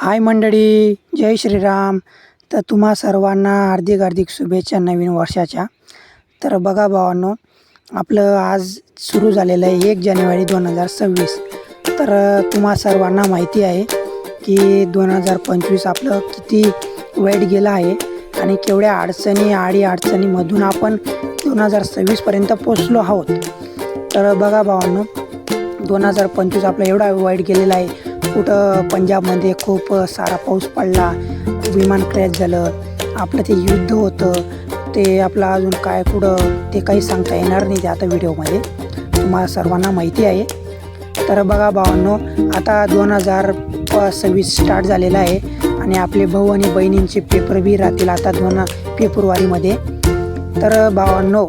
हाय मंडळी, जय श्रीराम. तर तुम्हा सर्वांना हार्दिक हार्दिक शुभेच्छा नवीन वर्षाच्या. तर बघा भावांनो, आपलं आज सुरू झालेलं आहे 1 जानेवारी 2026. तर तुम्हा सर्वांना माहिती आहे की 2025 आपलं किती वाईट गेलं आहे आणि केवढ्या अडचणीमधून आपण 2026पर्यंत पोचलो आहोत. तर बघा भावांनो, 2025 आपलं एवढा वाईट गेलेला आहे. कुठं पंजाबमध्ये खूप सारा पाऊस पडला, विमान क्रॅश झालं, आपलं ते युद्ध होतं, ते आपलं अजून काय कुठं ते काही सांगता येणार नाही ते आता व्हिडिओमध्ये, तुम्हाला सर्वांना माहिती आहे. तर बघा भावांनो, आता 2026 स्टार्ट झालेला आहे आणि आपले भाऊ आणि बहिणींचे पेपर बी राहतील आता 2 फेब्रुवारीमध्ये. तर भावांनो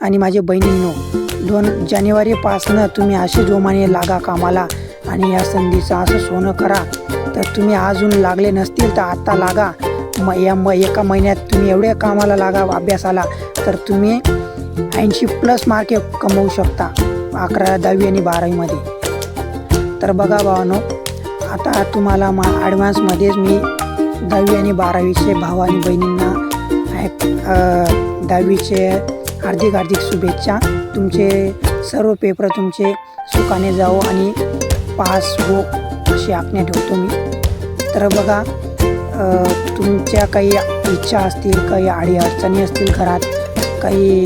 आणि माझे बहिणींनो, 2 जानेवारीपासनं तुम्ही असे जोमाने लागा कामाला आणि या संधीचं असं सोनं करा. तर तुम्ही अजून लागले नसतील तर आत्ता लागा. एका महिन्यात तुम्ही एवढ्या कामाला लागा, अभ्यासाला, तर तुम्ही 80+ मार्के कमवू शकता 11वी, 10वी आणि 12वीमध्ये. तर बघा भावांनो, आता तुम्हाला ॲडव्हान्समध्येच मी 10वी आणि 12वीचे भाऊ आणि बहिणींना 10वीचे हार्दिक हार्दिक शुभेच्छा. तुमचे सर्व पेपर तुमचे सुखाने जाओ आणि पास हो अशी आज्ञा ठेवतो मी. तर बघा, तुमच्या काही इच्छा असतील, काही अडचणी असतील घरात, काही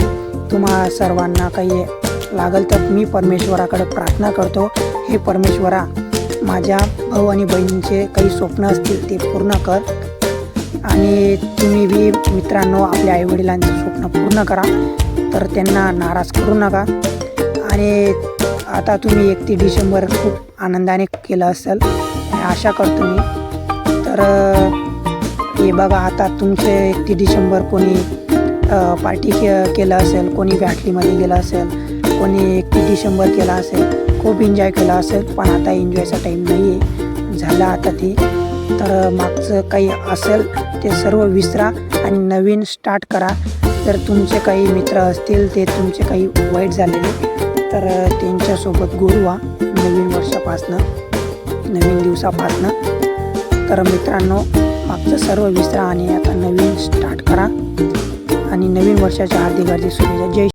तुम्हा सर्वांना काही लागल तर मी परमेश्वराकडे प्रार्थना करतो, हे परमेश्वरा, माझ्या भाऊ आणि बहिणींचे काही स्वप्न असतील ते पूर्ण कर. आणि तुम्ही बी मित्रांनो आपल्या आईवडिलांचे स्वप्न पूर्ण करा, तर त्यांना नाराज करू नका. आणि आता तुम्ही 31 डिसेंबर खूप आनंदाने केलं असेल आशा करतो मी. तर हे बघा, आता तुमचे 31 डिसेंबर कोणी पार्टी केलं असेल, कोणी बॅटलीमध्ये गेलं असेल, कोणी 31 डिसेंबर केला असेल, खूप एन्जॉय केला असेल. पण आता एन्जॉयचा टाईम नाही आहे, झाला आता ते. तर मागचं काही असेल ते सर्व विसरा आणि नवीन स्टार्ट करा. जर तुमचे काही मित्र असतील ते तुमचे काही वाईट झालेले, तर त्यांच्यासोबत गोड व्हा नवीन वर्षापासनं, नवीन दिवसापासनं. तर मित्रांनो, मागचं सर्व विसरा आणि आता नवीन स्टार्ट करा आणि नवीन वर्षाच्या हार्दिक हार्दिक शुभेच्छा. जय